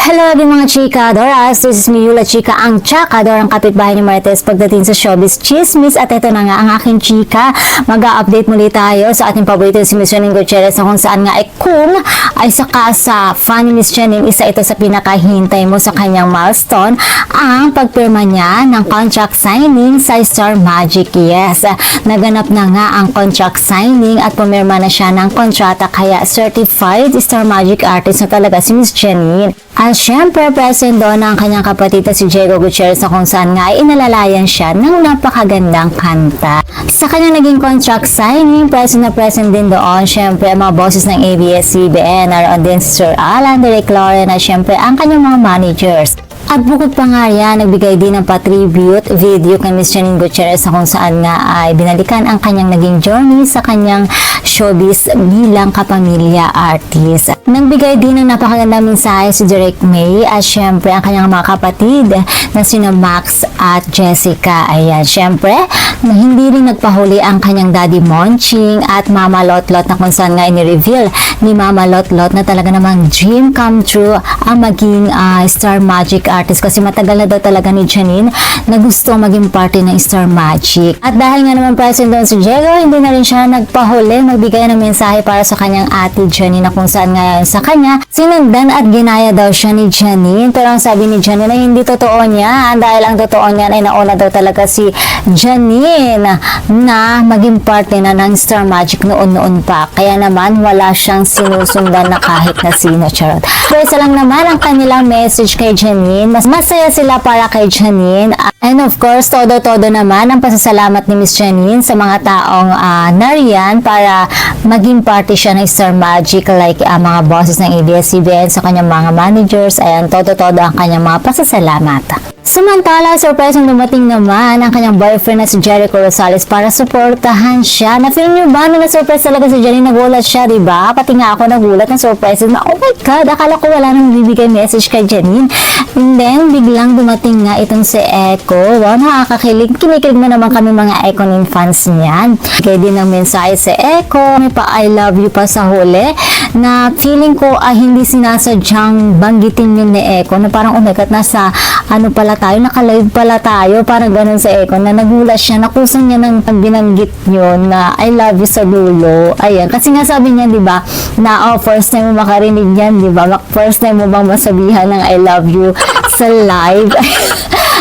Hello din mga chika, Doras. This is me, Yula Chika, ang Chakador, ang kapitbahay ni Marites pagdating sa showbiz chismis. At ito na nga ang aking chika. Mag-update muli tayo sa ating paborito si Miss Janine Gutierrez na kung saan nga kung ay saka sa fan ni Miss Janine, isa ito sa pinakahintay mo sa kanyang milestone, ang pagpirma niya ng contract signing sa Star Magic. Yes, naganap na nga ang contract signing at pumirma na siya ng kontrata, kaya certified Star Magic artist na talaga si Miss Janine. At syempre, present doon ang kanyang kapatid si Diego Gutierrez na kung saan nga ay inalalayan siya ng napakagandang kanta. Sa kanyang naging contract signing, present na present din doon, syempre, ang mga bosses ng ABS-CBN, naroon din si Sir Alan Derek Lauren at syempre, ang kanyang mga managers. At bukod pa nga yan, nagbigay din ng pa-tribute video kay Miss Janine Gutierrez na kung saan nga ay binalikan ang kanyang naging journey sa kanyang showbiz bilang kapamilya artist. Nagbigay din ng napakagandang mensahe si Direk May at syempre ang kanyang mga kapatid na sina Max at Jessica. Ayan, syempre, na hindi rin nagpahuli ang kanyang Daddy Monching at Mama Lotlot na kung saan nga ini-reveal ni Mama Lotlot na talaga namang dream come true ang maging Star Magic artist, kasi matagal na daw talaga ni Janine na gusto maging party ng Star Magic. At dahil nga naman present doon si Diego, hindi na rin siya nagpahuli magbigay ng mensahe para sa kanyang ate Janine na kung saan nga sa kanya sinundan at ginaya daw siya ni Janine. Pero ang sabi ni Janine ay hindi totoo niya, dahil ang totoo niya ay nauna daw talaga si Janine na maging party na ng Star Magic noon-noon pa. Kaya naman wala siyang sinusundan na kahit na sino, charot. Pero isa lang naman ang kanilang message kay Janine. Mas masaya sila para kay Janine. And of course, todo-todo naman ang pasasalamat ni Miss Janine sa mga taong nariyan para maging party siya ng Star Magic, like mga bosses ng ABS-CBN, sa kanyang mga managers. Ayan, todo-todo ang kanyang mga pasasalamat. Samantala, surprise ang dumating naman ang kanyang boyfriend na si Jericho Rosales para suportahan siya. Na-feel nyo ba na na-surprise talaga si Janine? Nagulat siya, diba? Pati nga ako nagulat ng surprise na, oh my God, akala ko wala nang bibigay message kay Janine. And then, biglang dumating nga itong si Echo. Wow, nakakakilig. Kinikilig na naman kami mga Echonin fans niyan. Kaya din ang mensahe si Echo. May pa I love you pa sa huli na feeling ko hindi sinasadyang banggitin yun ni Echo, na parang oh my God, nasa ano pala tayo, naka-live pala tayo, parang ganun sa Echo, na nagulat siya, nakusan niya ng binanggit yun na I love you sa dulo. Ayan, kasi nga sabi niya, di ba, na first time mo makarinig yan, di ba, first time mo bang masabihan ng I love you sa live?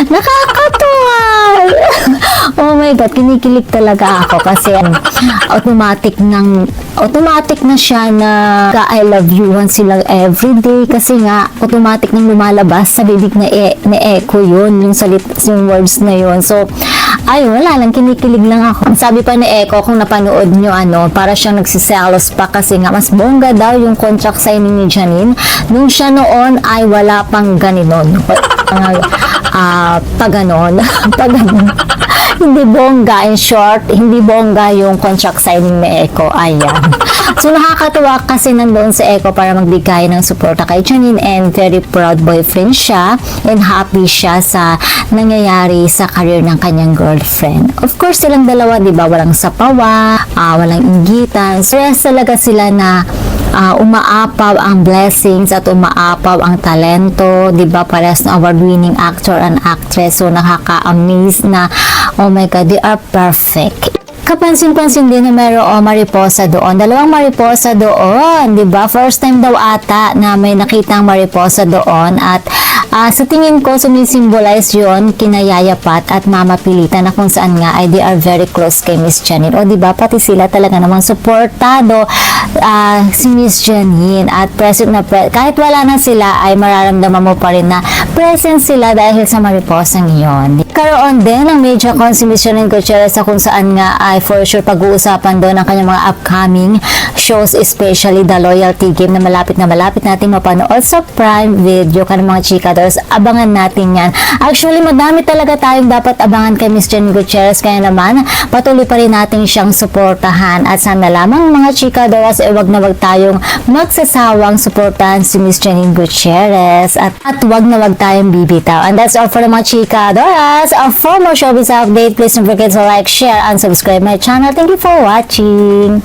Nakakatuwa. Oh my God, kinikilig talaga ako kasi automatic na siya na I love you-han silang everyday, kasi nga automatic nang lumalabas sa bibig ni Echo yun, yung words na yun. So ayun, wala lang, kinikilig lang ako. Sabi pa ni Echo, kung napanood nyo, para siyang nagsiselos pa kasi nga mas bongga daw yung contract signing ni Janine nung siya noon ay wala pang ganinon. Paganon. Hindi bongga, in short, hindi bongga yung contract signing ni Echo. Ayan. So nakakatuwa kasi nandoon si Echo para magbigay ng suporta kay Janine, and very proud boyfriend siya and happy siya sa nangyayari sa career ng kanyang girlfriend. Of course, silang dalawa, di ba, walang sapawa, walang inggitan. So yes, talaga sila na umaapaw ang blessings at umaapaw ang talento, di ba, parehas na award-winning actor and actress. So nakaka-amaze na, oh my God, they are perfect. Kapansin-pansin din na mayroong mariposa doon. Dalawang mariposa doon, di ba? First time daw ata na may nakitang mariposa doon, at sa tingin ko, sumisimbolize yun kina Yaya Pat at Mama Pilita, na kung saan nga ay they are very close kay Miss Janine. O diba, pati sila talaga namang supportado si Miss Janine, at present na kahit wala na sila ay mararamdaman mo pa rin na present sila dahil sa mariposang iyon. Karoon din ang major con si Miss Janine Gutierrez kung saan nga ay for sure pag-uusapan doon ang kanyang mga upcoming shows, especially the Loyalty Game na malapit natin mapanood sa Prime Video. Kanang mga chikadors, abangan natin yan. Actually, madami talaga tayong dapat abangan kay Miss Janine Gutierrez, kaya naman patuloy pa rin natin siyang suportahan, at sana lamang mga chikadors wag na wag tayong magsasawang suportahan si Miss Janine Gutierrez, at wag na wag tayong bibitaw. And that's all for the mga chikadors. For more showbiz update, please don't forget to like, share, and subscribe my channel. Thank you for watching.